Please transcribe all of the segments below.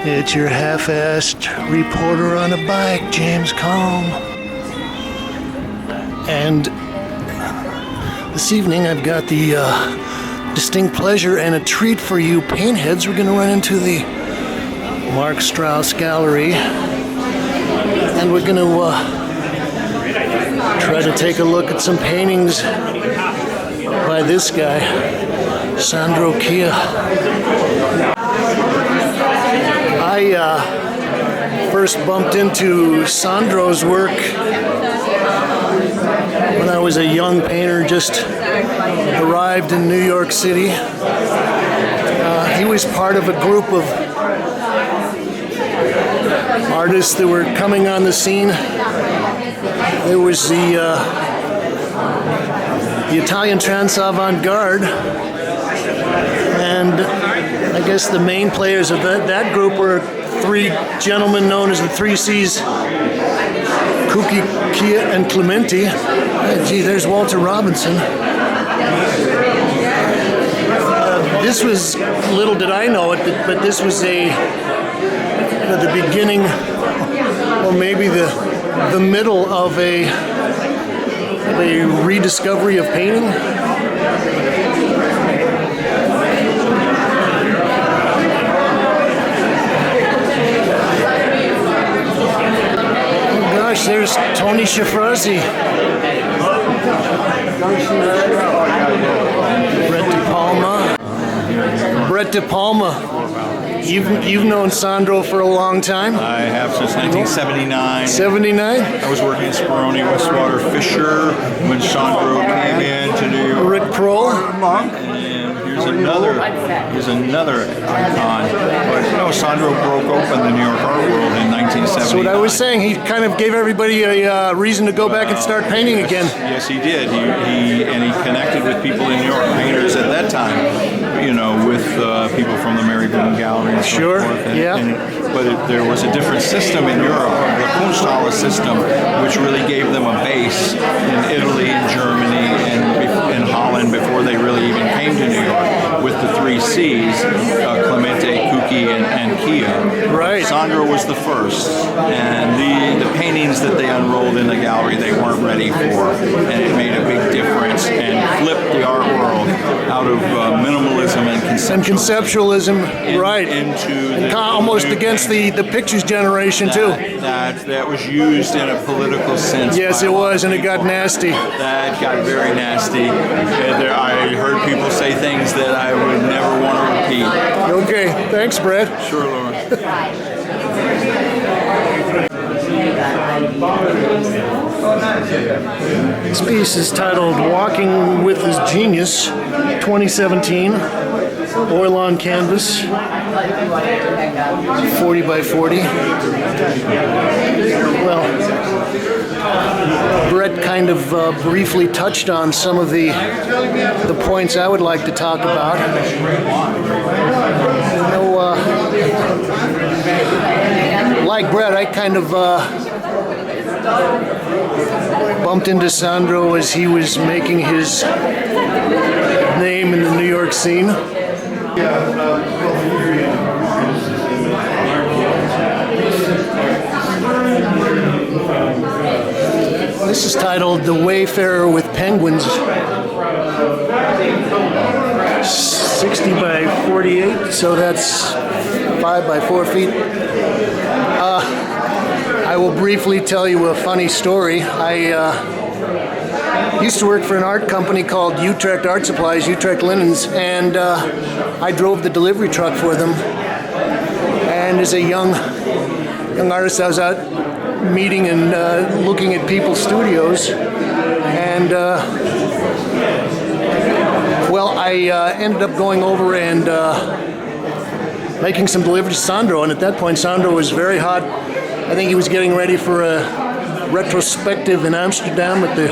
It's your half-assed reporter on a bike, James Kalm. And this evening I've got the distinct pleasure and a treat for you paintheads. We're going to run into the Marc Straus Gallery, and we're going to try to take a look at some paintings by this guy, Sandro Chia. I first bumped into Sandro's work when I was a young painter, just arrived in New York City. He was part of a group of artists that were coming on the scene. There was the Italian Trans-Avantgarde, and I guess the main players of that group were three gentlemen known as the Three C's, Cucchi, Chia, and Clementi. Gee, there's Walter Robinson. This was, little did I know it, but this was the beginning, or maybe the middle of a rediscovery of painting. Oh gosh, there's Tony Schifrazi. Brett De Palma. You've known Sandro for a long time. I have since 1979. 79? I was working at Speroni Westwater Fisher when Sandro came into New York. Rick Prohl. And here's another icon. But no, Sandro broke open the New York art world in 1979. That's what I was saying. He kind of gave everybody a reason to go back and start painting again. Yes, he did. He connected with people in New York, painters at that time, you know, with people from the Mary Boone Gallery and sure, so forth. But there was a different system in Europe, the Kunsthalle system, which really gave them a base in Italy and Germany and in Holland before they really even came to New York, with the three C's, Clemente, Cucchi, and Chia. Right. Sandro was the first, and the paintings that they unrolled in the gallery they weren't ready for, and it made a big difference and flipped the art world out of minimalism and conceptualism, right, into almost against the pictures generation too. That was used in a political sense. Yes, it was, and it got nasty. That got very nasty. I heard people say things that I would never want to repeat. Okay, thanks, Brett. Sure, Laura. This piece is titled Walking with His Genius, 2017, oil on canvas, 40 by 40. Well, Brett kind of briefly touched on some of the points I would like to talk about. You know, like Brett, I kind of bumped into Sandro as he was making his name in the New York scene. This is titled The Wayfarer with Penguins, 60 by 48, so that's 5 by 4 feet. I will briefly tell you a funny story. I used to work for an art company called Utrecht Art Supplies, Utrecht Linens, and I drove the delivery truck for them. And as a young artist, I was out meeting and looking at people's studios, and I ended up going over and making some deliveries to Sandro, and at that point Sandro was very hot. I think he was getting ready for a retrospective in Amsterdam at the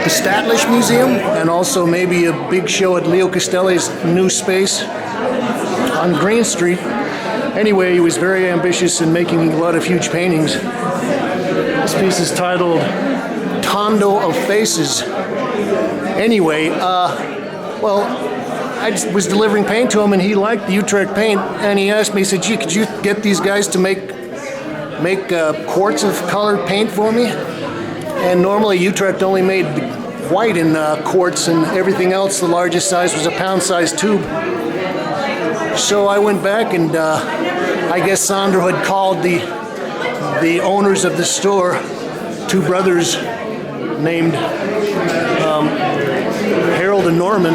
Stadtlich Museum, and also maybe a big show at Leo Castelli's new space on Green Street. Anyway, he was very ambitious in making a lot of huge paintings. This piece is titled Tondo of Faces. Anyway, well, I just was delivering paint to him, and he liked the Utrecht paint, and he asked me, he said, gee, could you get these guys to make quarts of colored paint for me? And normally Utrecht only made white in quarts, and everything else, the largest size was a pound-sized tube. So I went back, and I guess Sandro had called the owners of the store, two brothers named Harold and Norman.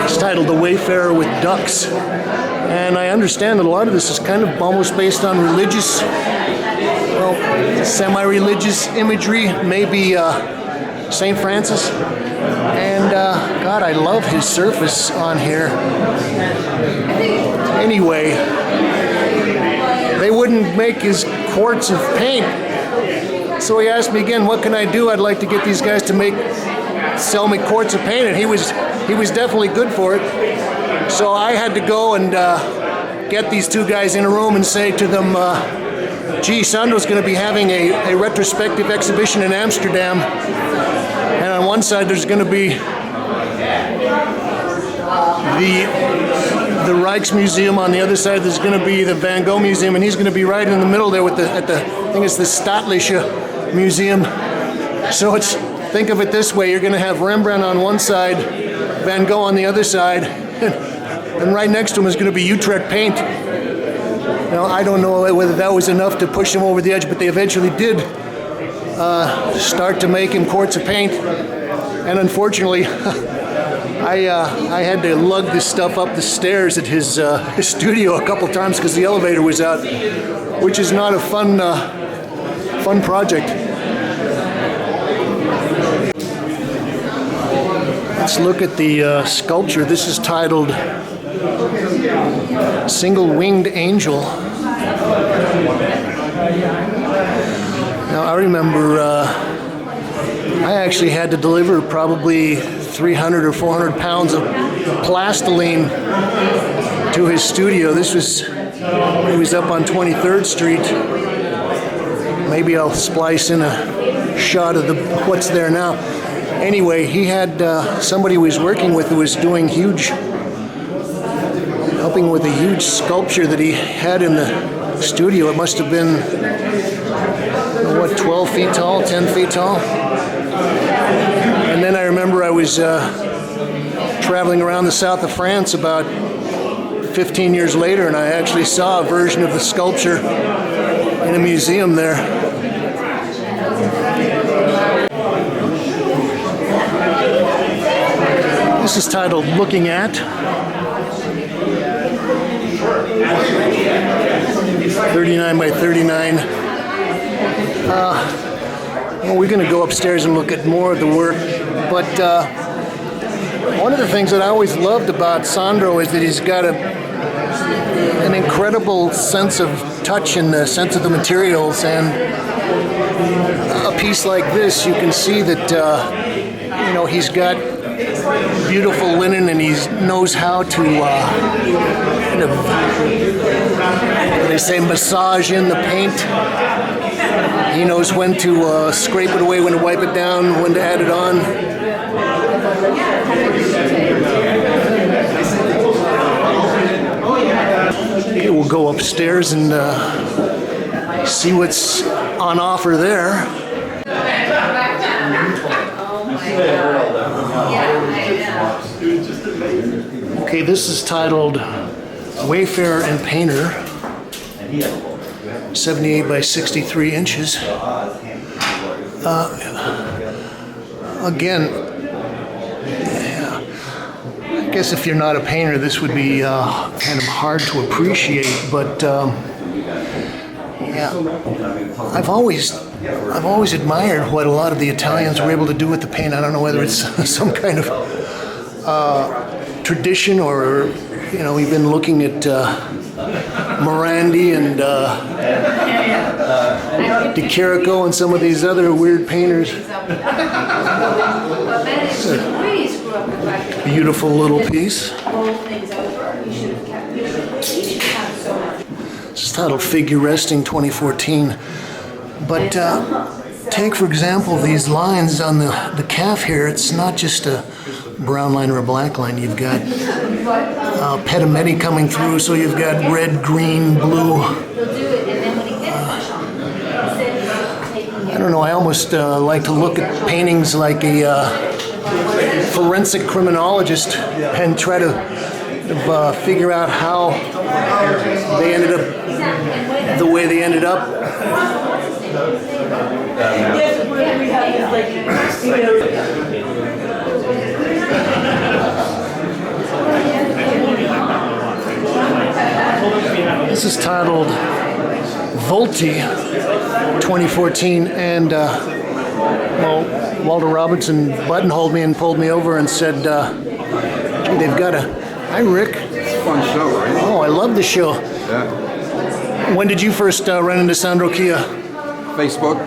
It's titled The Wayfarer with Ducks. And I understand that a lot of this is kind of almost based on religious, well, semi-religious imagery, maybe St. Francis. And God, I love his surface on here. Anyway, they wouldn't make his quarts of paint. So he asked me again, what can I do? I'd like to get these guys to sell me quarts of paint, and he was definitely good for it. So I had to go and get these two guys in a room and say to them, gee, Sandro's going to be having a retrospective exhibition in Amsterdam, and on one side there's going to be the Rijksmuseum, on the other side there's going to be the Van Gogh Museum, and he's going to be right in the middle there with I think it's the Stadtliche Museum. So think of it this way, you're going to have Rembrandt on one side, Van Gogh on the other side, and right next to him is going to be Utrecht paint. Now, I don't know whether that was enough to push him over the edge, but they eventually did start to make him quarts of paint. And unfortunately, I had to lug this stuff up the stairs at his studio a couple times because the elevator was out, which is not a fun project. Let's look at the sculpture. This is titled Single-Winged Angel. Now, I remember I actually had to deliver probably 300 or 400 pounds of plastiline to his studio. This was when he was up on 23rd Street. Maybe I'll splice in a shot of what's there now. Anyway, he had somebody he was working with who was doing helping with a huge sculpture that he had in the studio. It must have been, 12 feet tall, 10 feet tall? And then I remember I was traveling around the south of France about 15 years later, and I actually saw a version of the sculpture in a museum there. This is titled Looking At. 39 by 39. Well, we're going to go upstairs and look at more of the work, but one of the things that I always loved about Sandro is that he's got an incredible sense of touch and the sense of the materials, and a piece like this, you can see that he's got beautiful linen, and he knows how to they say massage in the paint. He knows when to scrape it away, when to wipe it down, when to add it on. Okay, we'll go upstairs and see what's on offer there. Okay, this is titled Wayfarer and Painter, 78 by 63 inches. Again, I guess if you're not a painter, this would be kind of hard to appreciate, but I've always admired what a lot of the Italians were able to do with the paint. I don't know whether it's some kind of tradition, or we've been looking at Morandi and De Chirico and some of these other weird painters. It's a beautiful little piece. It's titled Figure Resting 2014. But take, for example, these lines on the calf here. It's not just a brown line or a black line. You've got pedimenti coming through, so you've got red, green, blue. I don't know, I almost like to look at paintings like a forensic criminologist and try to figure out how they ended up the way they ended up. This is titled Volti 2014, and Walter Robertson buttonholed me and pulled me over and said, "Gee, they've got a..." Hi, Rick. It's a fun show, right? Oh, I love the show. Yeah. When did you first run into Sandro Chia? Facebook.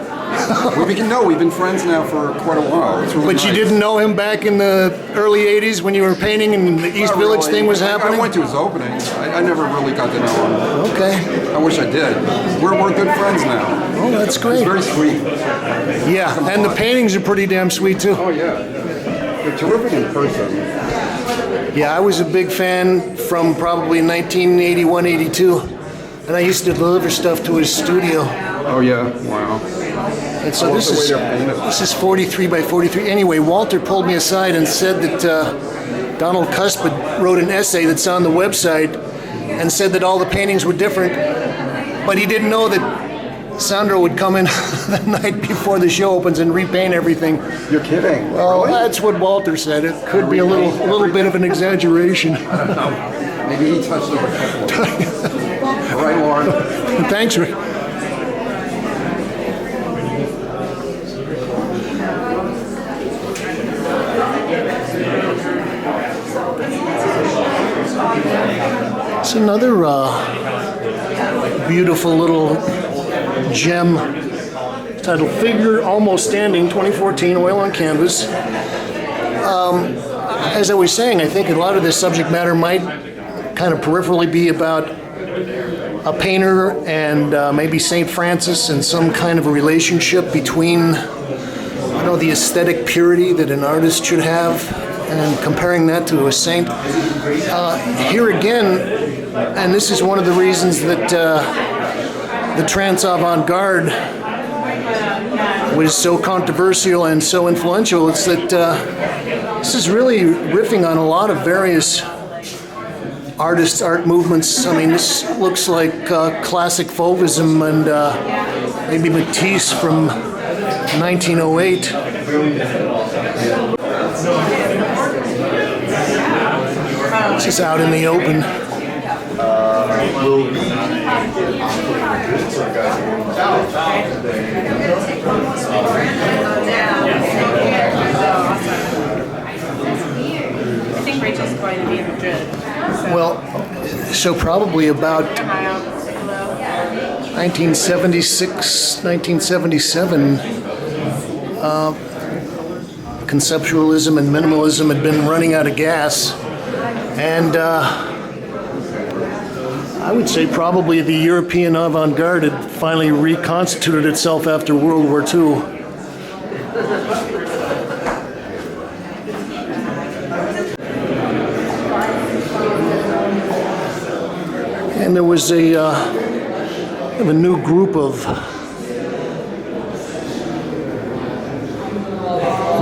We've been friends now for quite a while. It's really But nice. you didn't know him back in the early 80s when you were painting and the East Not Village really. thing was happening? I went to his opening. I never really got to know him. Okay. I wish I did. We're good friends now. Oh, that's He's great. very sweet. Yeah, and the paintings are pretty damn sweet, too. Oh, yeah. They're terrific in person. Yeah, I was a big fan from probably 1981, 82. And I used to deliver stuff to his studio. Oh, yeah. Wow. And so I love this the way is they're painted. this is 43 by 43. Anyway, Walter pulled me aside and said that Donald Cuspid wrote an essay that's on the website and said that all the paintings were different, but he didn't know that Sandro would come in the night before the show opens and repaint everything. You're kidding. Well, Really? that's what Walter said. It could be a little bit of an exaggeration. Maybe he touched over a couple of them. All right, Lauren. Thanks, Rick. It's another beautiful little gem titled Figure Almost Standing 2014 Oil on Canvas. As I was saying, I think a lot of this subject matter might kind of peripherally be about a painter and maybe St. Francis and some kind of a relationship between, the aesthetic purity that an artist should have and comparing that to a saint. Here again, and this is one of the reasons that the Trans-Avantgarde was so controversial and so influential, it's that this is really riffing on a lot of various artists, art movements. I mean, this looks like classic Fauvism and maybe Matisse from 1908. This is out in the open. I think Rachel's going to be in Madrid. Well, so probably about 1976, 1977, conceptualism and minimalism had been running out of gas. And I would say probably the European avant-garde had finally reconstituted itself after World War II. And there was a new group of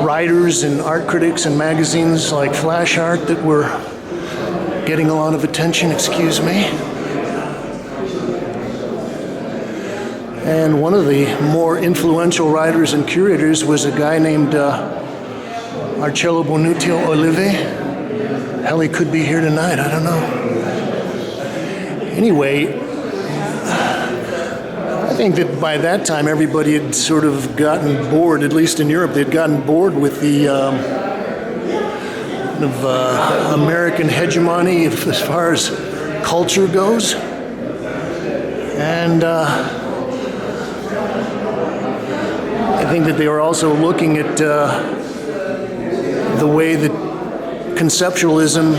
writers and art critics and magazines like Flash Art that were getting a lot of attention, excuse me. And one of the more influential writers and curators was a guy named Marcello Bonutio Olive. Hell, he could be here tonight, I don't know. Anyway, I think that by that time everybody had sort of gotten bored, at least in Europe, they'd gotten bored with the American hegemony as far as culture goes. And I think that they were also looking at the way that conceptualism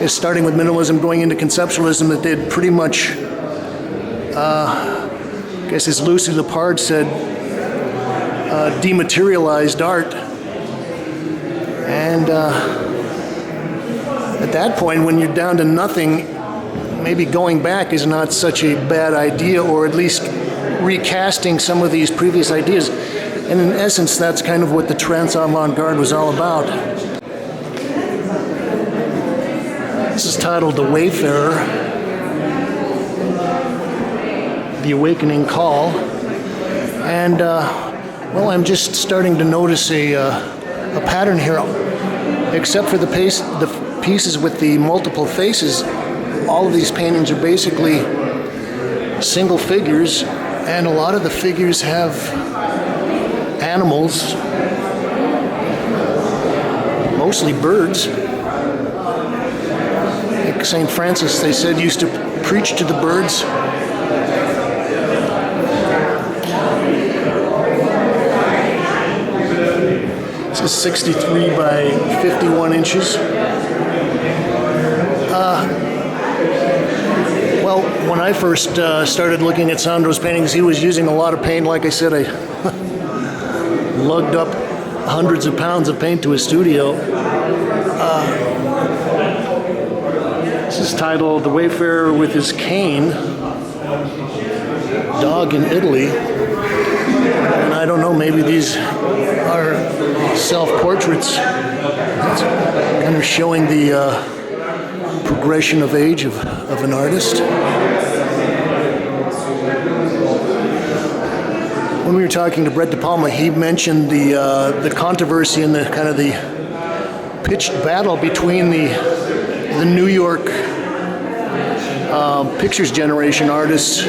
is starting with minimalism, going into conceptualism, that they'd pretty much, I guess as Lucy Lepard said, dematerialized art. And And at that point, when you're down to nothing, maybe going back is not such a bad idea, or at least recasting some of these previous ideas. And in essence, that's kind of what the Trans-Avantgarde was all about. This is titled The Wayfarer, The Awakening Call. And, well, I'm just starting to notice a pattern here. Except for the pieces with the multiple faces, all of these paintings are basically single figures, and a lot of the figures have animals, mostly birds. Like St. Francis, they said, used to preach to the birds. This is 63 by 51 inches. Well, when I first started looking at Sandro's paintings, he was using a lot of paint. Like I said, I lugged up hundreds of pounds of paint to his studio. This is titled The Wayfarer with His Cane, Dog in Italy. And I don't know, maybe these are self-portraits. It's kind of showing the progression of age of an artist. When we were talking to Brett De Palma, he mentioned the controversy and the kind of the pitched battle between the New York pictures generation artists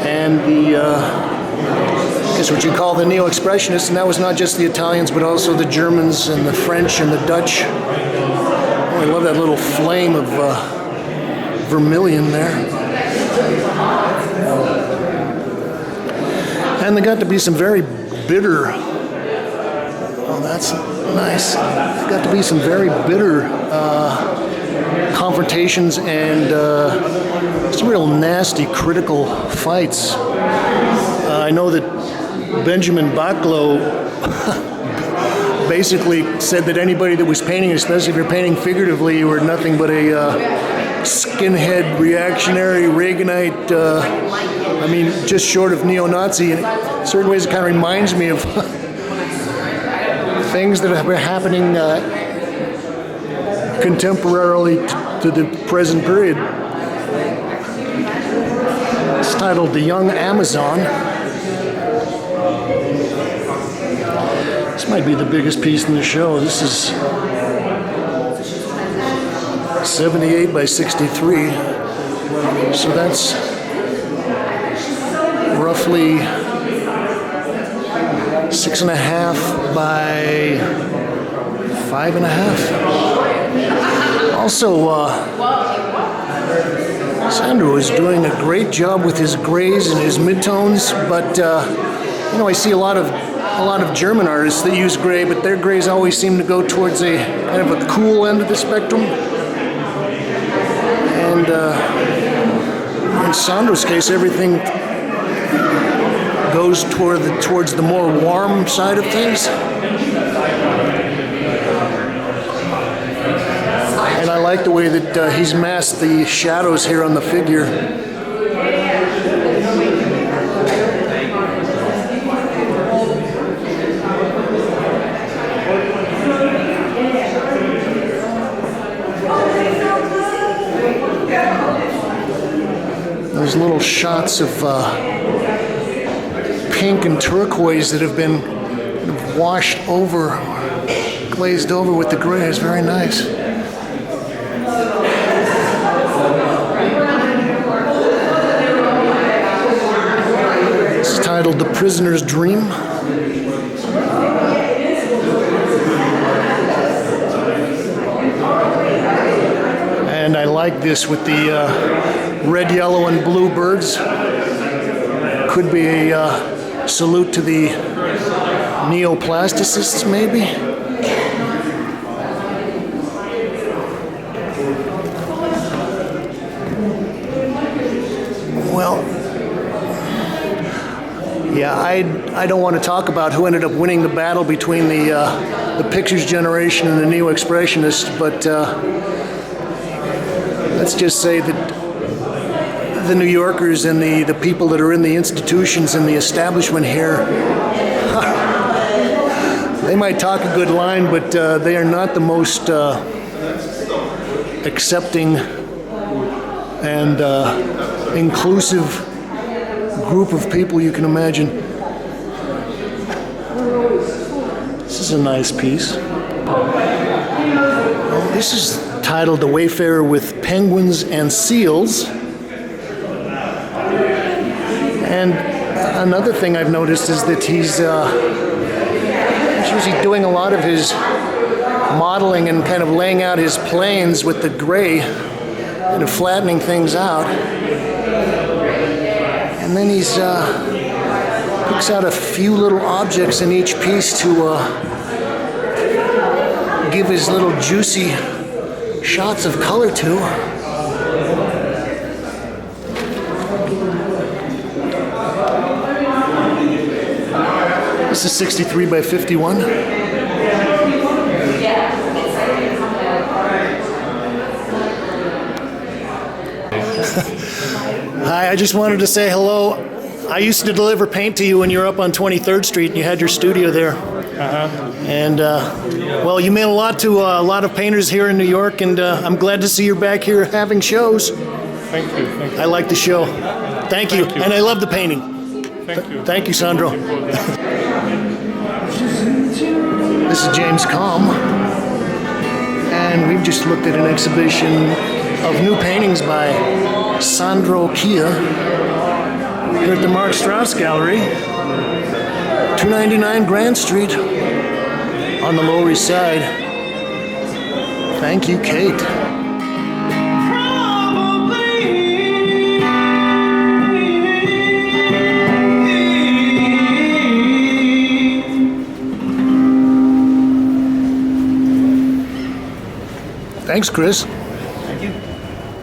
and the I guess what you call the Neo-Expressionists, and that was not just the Italians but also the Germans and the French and the Dutch. Oh, I love that little flame of vermilion there. And there got to be some very bitter, oh that's nice, got to be some very bitter confrontations and some real nasty critical fights. I know that Benjamin Baclo basically said that anybody that was painting, especially if you're painting figuratively, you were nothing but a skinhead, reactionary, Reaganite, I mean, just short of neo-Nazi. In certain ways, it kind of reminds me of things that have been happening contemporarily to the present period. It's titled The Young Amazon. This might be the biggest piece in the show. This is 78 by 63. So that's roughly 6.5 by 5.5. Also, Sandro is doing a great job with his grays and his midtones, but you know, I see a lot of German artists that use gray, but their grays always seem to go towards a kind of a cool end of the spectrum. And in Sandro's case, everything goes towards the more warm side of things. And I like the way that he's masked the shadows here on the figure. Those little shots of pink and turquoise that have been washed over, glazed over with the gray is very nice. It's titled The Prisoner's Dream. And I like this with the red, yellow, and blue birds. Could be a salute to the neoplasticists, maybe. Well, yeah, I don't want to talk about who ended up winning the battle between the the pictures generation and the Neo-Expressionists, but let's just say that the New Yorkers and the people that are in the institutions and the establishment here, they might talk a good line, but they are not the most accepting and inclusive group of people you can imagine. This is a nice piece. Well, this is titled The Wayfarer with Penguins and Seals. And another thing I've noticed is that he's usually doing a lot of his modeling and kind of laying out his planes with the gray, kind of flattening things out. And then he's picks out a few little objects in each piece to give his little juicy shots of color to. This is 63 by 51. Hi, I just wanted to say hello. I used to deliver paint to you when you were up on 23rd Street and you had your studio there. And, well, you mean a lot to a lot of painters here in New York, and I'm glad to see you're back here having shows. Thank you. Thank you. I like the show. Thank you. And I love the painting. Thank you. Thank you, Sandro. This is James Kalm, and we've just looked at an exhibition of new paintings by Sandro Chia here at the Marc Straus Gallery, 299 Grand Street on the Lower East Side. Thank you, Kate. Thanks, Chris.